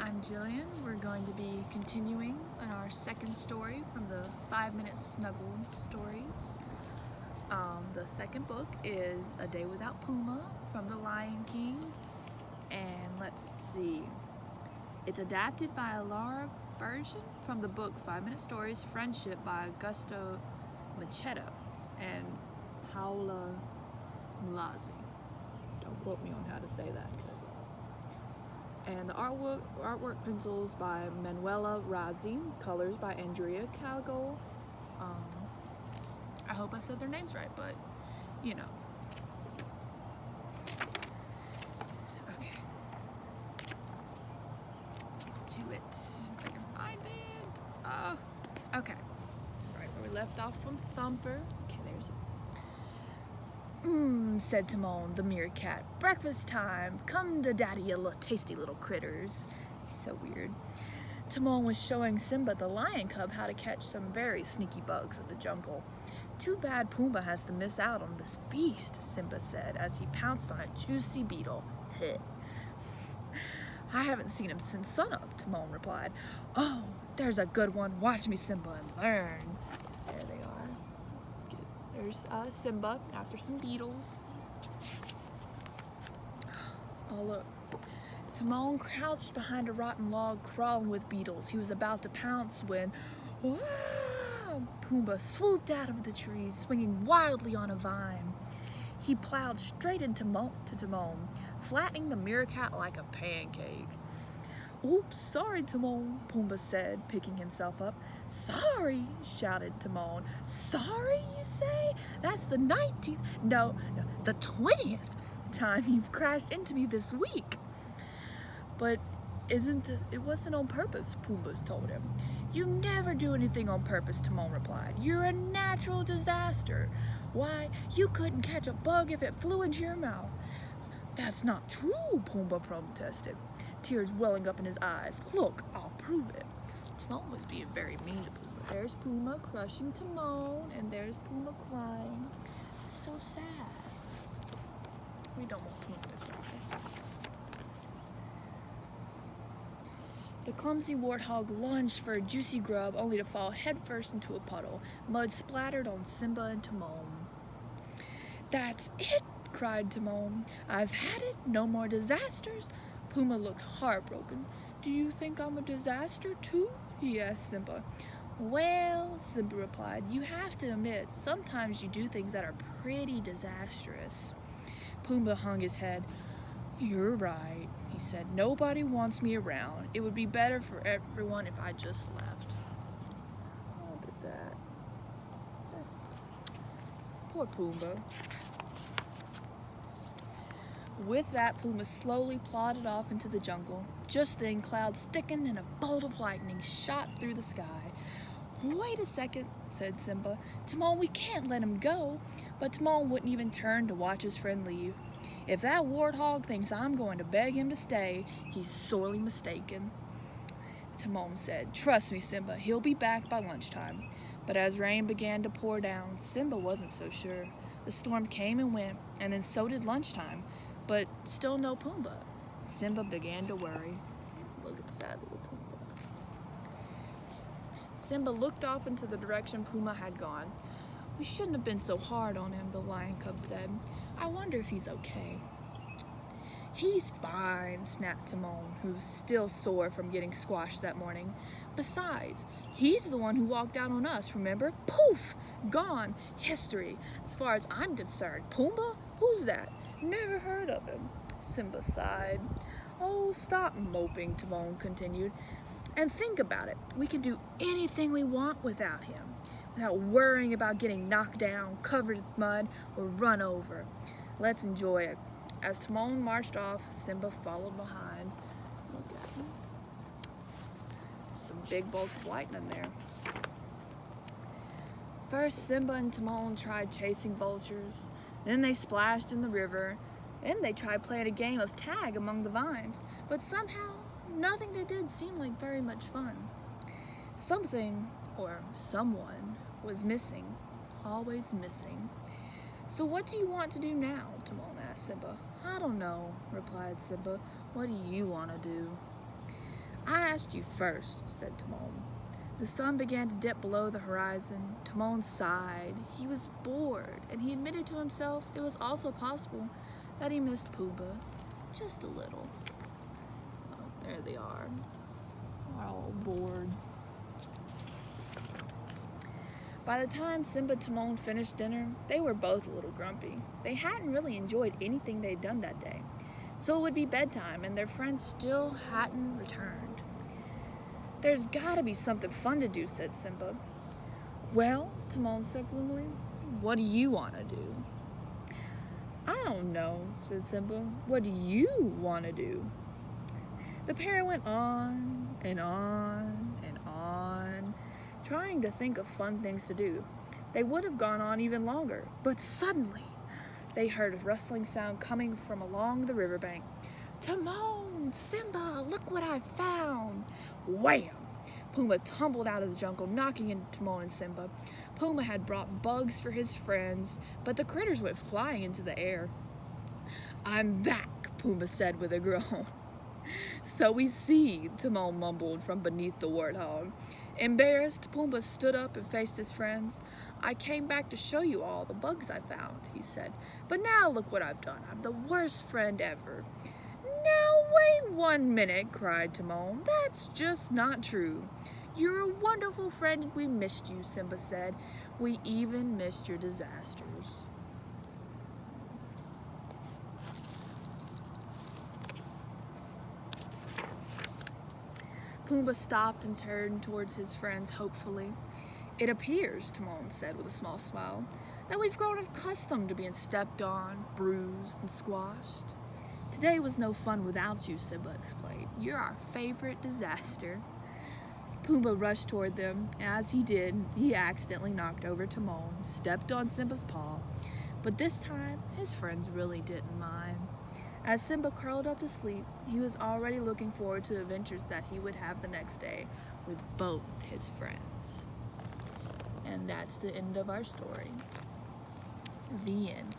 I'm Jillian. We're going to be continuing in our second story from the 5-Minute Snuggle stories. The second book is A Day Without Pumba from The Lion King. And let's see. It's adapted by Laura Bergen from the book 5-Minute Stories Friendship by Augusto Machetto and Paola Mulazzi. Don't quote me on how to say that. And the artwork pencils by Manuela Razzi, colors by Andrea Calgo. I hope I said their names right, but you know. Okay. Let's get to it. If I can find it. Okay. It's right where we left off from Thumper. Okay, there's it. Said Timon, the meerkat. Breakfast time. Come to daddy, you tasty little critters. So weird. Timon was showing Simba, the lion cub, how to catch some very sneaky bugs in the jungle. Too bad Pumba has to miss out on this feast, Simba said as he pounced on a juicy beetle. I haven't seen him since sunup, Timon replied. Oh, there's a good one. Watch me, Simba, and learn. There they are. There's Simba after some beetles. Oh, look. Timon crouched behind a rotten log, crawling with beetles. He was about to pounce when Pumba swooped out of the trees, swinging wildly on a vine. He plowed straight into Timon, flattening the meerkat like a pancake. Oops, sorry, Timon, Pumba said, picking himself up. Sorry, shouted Timon. Sorry, you say? That's the 19th, no, the 20th time you've crashed into me this week. But it wasn't on purpose, Pumbaa told him. You never do anything on purpose, Timon replied. You're a natural disaster. Why, you couldn't catch a bug if it flew into your mouth. That's not true, Pumba protested, tears welling up in his eyes. Look, I'll prove it. Timon was being very mean to Pumba. There's Pumba crushing Timon, and there's Pumba crying. It's so sad. We don't want Pumba to cry. The clumsy warthog lunged for a juicy grub, only to fall headfirst into a puddle. Mud splattered on Simba and Timon. That's it, cried Timon. I've had it. No more disasters. Pumba looked heartbroken. Do you think I'm a disaster too? He asked Simba. Well, Simba replied, you have to admit, sometimes you do things that are pretty disastrous. Pumba hung his head. You're right, he said. Nobody wants me around. It would be better for everyone if I just left. Oh, look at that. That's... Poor Pumba. With that, Pumba slowly plodded off into the jungle. Just then, clouds thickened and a bolt of lightning shot through the sky. Wait a second, said Simba. Timon, we can't let him go. But Timon wouldn't even turn to watch his friend leave. If that warthog thinks I'm going to beg him to stay, he's sorely mistaken. Timon said, Trust me, Simba, he'll be back by lunchtime. But as rain began to pour down, Simba wasn't so sure. The storm came and went, and then so did lunchtime. But still no Pumba. Simba began to worry. Look at sad little Pumba. Simba looked off into the direction Pumba had gone. We shouldn't have been so hard on him, the lion cub said. I wonder if he's okay. He's fine, snapped Timon, who's still sore from getting squashed that morning. Besides, he's the one who walked out on us, remember? Poof! Gone. History. As far as I'm concerned. Pumba? Who's that? Never heard of him. Simba sighed. Oh, stop moping, Timon continued. And think about it. We can do anything we want without him, without worrying about getting knocked down, covered with mud, or run over. Let's enjoy it. As Timon marched off, Simba followed behind. Look at him. Some big bolts of lightning there. First, Simba and Timon tried chasing vultures. Then they splashed in the river. Then they tried playing a game of tag among the vines. But somehow, nothing they did seemed like very much fun. Something, or someone, was missing. Always missing. So what do you want to do now? Timon asked Simba. I don't know, replied Simba. What do you want to do? I asked you first, said Timon. The sun began to dip below the horizon. Timon sighed. He was bored, and he admitted to himself it was also possible that he missed Pumba just a little. Oh, there they are. All bored. By the time Simba and Timon finished dinner, they were both a little grumpy. They hadn't really enjoyed anything they'd done that day. So it would be bedtime, and their friends still hadn't returned. There's gotta be something fun to do, said Simba. Well, Timon said gloomily, what do you want to do? I don't know, said Simba. What do you want to do? The pair went on and on and on, trying to think of fun things to do. They would have gone on even longer, but suddenly they heard a rustling sound coming from along the riverbank. Timon, Simba, look what I found! Wham! Pumba tumbled out of the jungle, knocking into Timon and Simba. Pumba had brought bugs for his friends, but the critters went flying into the air. I'm back, Pumba said with a groan. So we see, Timon mumbled from beneath the warthog. Embarrassed, Pumba stood up and faced his friends. I came back to show you all the bugs I found, he said. But now look what I've done. I'm the worst friend ever. Now wait 1 minute, cried Timon. That's just not true. You're a wonderful friend and we missed you, Simba said. We even missed your disasters. Pumba stopped and turned towards his friends hopefully. It appears, Timon said with a small smile, that we've grown accustomed to being stepped on, bruised, and squashed. Today was no fun without you, Simba explained. You're our favorite disaster. Pumba rushed toward them. As he did, he accidentally knocked over Timon, stepped on Simba's paw, but this time his friends really didn't mind. As Simba curled up to sleep, he was already looking forward to the adventures that he would have the next day with both his friends. And that's the end of our story. The end.